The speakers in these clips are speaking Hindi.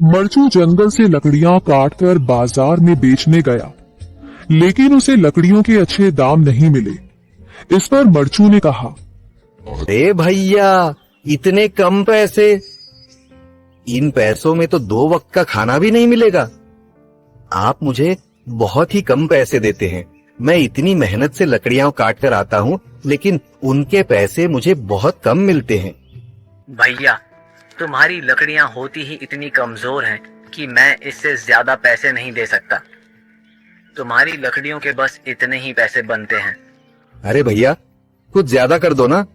मरचू जंगल से लकड़ियां काटकर बाजार में बेचने गया, लेकिन उसे लकड़ियों के अच्छे दाम नहीं मिले। इस पर मरचू ने कहा, अरे भैया, इतने कम पैसे? इन पैसों में तो 2 वक्त का खाना भी नहीं मिलेगा। आप मुझे बहुत ही कम पैसे देते हैं। मैं इतनी मेहनत से लकड़ियां काट कर आता हूँ, लेकिन उनके पैसे मुझे बहुत कम मिलते हैं। भैया, तुम्हारी लकड़ियां होती ही इतनी कमजोर हैं कि मैं इससे ज्यादा पैसे नहीं दे सकता। तुम्हारी लकड़ियों के बस इतने ही पैसे बनते हैं। अरे भैया, कुछ ज्यादा कर दो ना।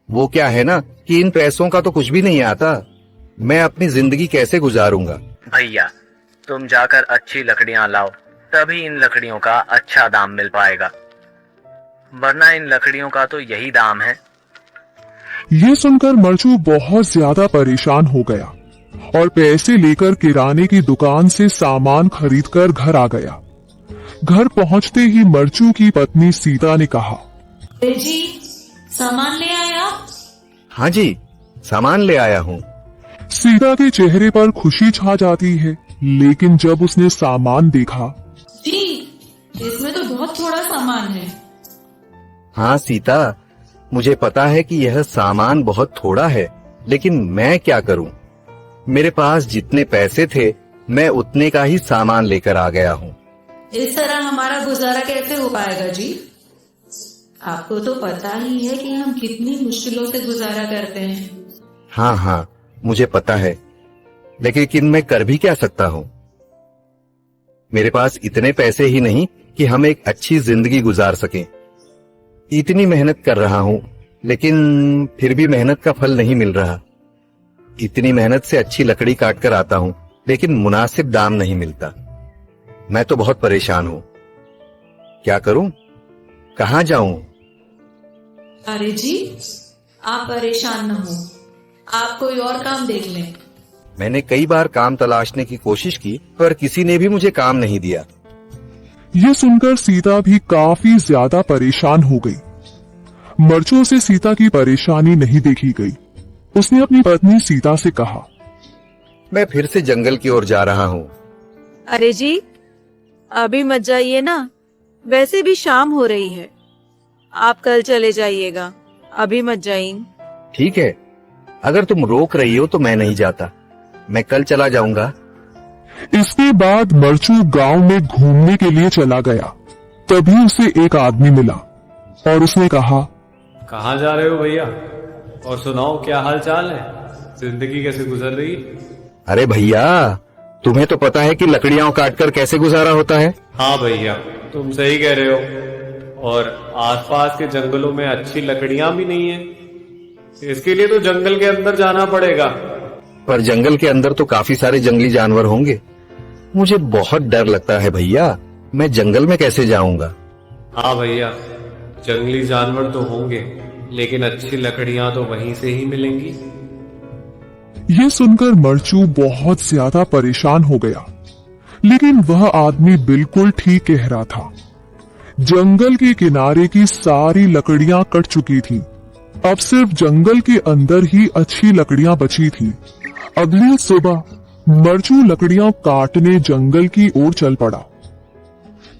वो क्या है ना कि इन पैसों का तो कुछ भी नहीं आता। मैं अपनी जिंदगी कैसे गुजारूंगा? भैया, तुम जाकर अच्छी लकड़ियां लाओ, तभी इन लकड़ियों का अच्छा दाम मिल पाएगा, वरना इन लकड़ियों का तो यही दाम है। ये सुनकर मरचू बहुत ज्यादा परेशान हो गया और पैसे लेकर किराने की दुकान से सामान खरीदकर घर आ गया। घर पहुंचते ही मरचू की पत्नी सीता ने कहा, जी, सामान ले आए आप? हाँ जी, सामान ले आया हूँ। सीता के चेहरे पर खुशी छा जाती है, लेकिन जब उसने सामान देखा, जी, इसमें तो बहुत थोड़ा सामान है। हाँ सीता, मुझे पता है कि यह सामान बहुत थोड़ा है, लेकिन मैं क्या करूं? मेरे पास जितने पैसे थे, मैं उतने का ही सामान लेकर आ गया हूँ। इस तरह हमारा गुजारा कैसे हो पाएगा जी? आपको तो पता ही है कि हम कितनी मुश्किलों से गुजारा करते हैं। हाँ हाँ, मुझे पता है, लेकिन मैं कर भी क्या सकता हूँ? मेरे पास इतने पैसे ही नहीं कि हम एक अच्छी जिंदगी गुजार सकें। इतनी मेहनत कर रहा हूँ, लेकिन फिर भी मेहनत का फल नहीं मिल रहा। इतनी मेहनत से अच्छी लकड़ी काट कर आता हूँ, लेकिन मुनासिब दाम नहीं मिलता। मैं तो बहुत परेशान हूँ। क्या करूं? कहाँ जाऊं? अरे जी, आप परेशान न हो, आप कोई और काम देख लें। मैंने कई बार काम तलाशने की कोशिश की, पर किसी ने भी मुझे काम नहीं दिया। ये सुनकर सीता भी काफी ज्यादा परेशान हो गई। मरचू से सीता की परेशानी नहीं देखी गई। उसने अपनी पत्नी सीता से कहा, मैं फिर से जंगल की ओर जा रहा हूँ। अरे जी, अभी मत जाइए ना, वैसे भी शाम हो रही है। आप कल चले जाइएगा, अभी मत जाइए। ठीक है, अगर तुम रोक रही हो तो मैं नहीं जाता। मैं कल चला जाऊंगा। इसके बाद मरचू गांव में घूमने के लिए चला गया। तभी उसे एक आदमी मिला और उसने कहा, कहाँ जा रहे हो भैया? और सुनाओ, क्या हाल चाल है? जिंदगी कैसे गुजर रही? अरे भैया, तुम्हें तो पता है कि लकड़ियां काटकर कैसे गुजारा होता है। हाँ भैया, तुम सही कह रहे हो। और आसपास के जंगलों में अच्छी लकड़ियां भी नहीं है। इसके लिए तो जंगल के अंदर जाना पड़ेगा। पर जंगल के अंदर तो काफी सारे जंगली जानवर होंगे। मुझे बहुत डर लगता है भैया, मैं जंगल में कैसे जाऊंगा? हाँ भैया, जंगली जानवर तो होंगे, लेकिन अच्छी लकड़ियां तो वहीं से ही मिलेंगी। ये सुनकर मरचू बहुत ज्यादा परेशान हो गया, लेकिन वह आदमी बिल्कुल ठीक कह रहा था। जंगल के किनारे की सारी लकड़ियां कट चुकी थीं। अब सिर्फ जंगल के अंदर ही अच्छी लकड़ियां बची थीं। अगली सुबह मरचू लकड़ियां काटने जंगल की ओर चल पड़ा।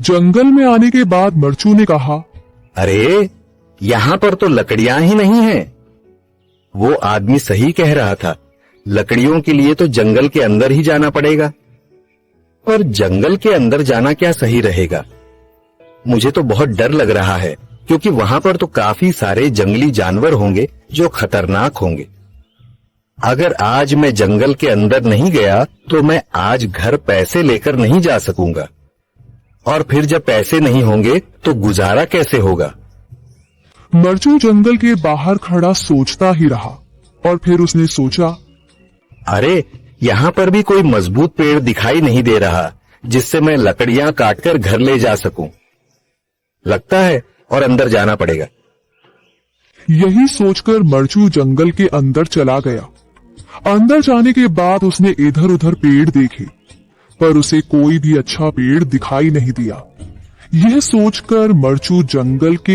जंगल में आने के बाद मरचू ने कहा, अरे, यहाँ पर तो लकड़ियां ही नहीं है। वो आदमी सही कह रहा था, लकड़ियों के लिए तो जंगल के अंदर ही जाना पड़ेगा। पर जंगल के अंदर जाना क्या सही रहेगा? मुझे तो बहुत डर लग रहा है, क्योंकि वहां पर तो काफी सारे जंगली जानवर होंगे जो खतरनाक होंगे। अगर आज मैं जंगल के अंदर नहीं गया तो मैं आज घर पैसे लेकर नहीं जा सकूंगा, और फिर जब पैसे नहीं होंगे तो गुजारा कैसे होगा? मरचू जंगल के बाहर खड़ा सोचता ही रहा और फिर उसने सोचा, अरे, यहाँ पर भी कोई मजबूत पेड़ दिखाई नहीं दे रहा जिससे मैं लकड़ियां काटकर घर ले जा सकूं। लगता है और अंदर जाना पड़ेगा। यही सोचकर मरचू जंगल के अंदर चला गया। अंदर जाने के बाद उसने इधर उधर पेड़ देखे, पर उसे कोई भी अच्छा पेड़ दिखाई नहीं दिया। यह सोचकर मरचू जंगल के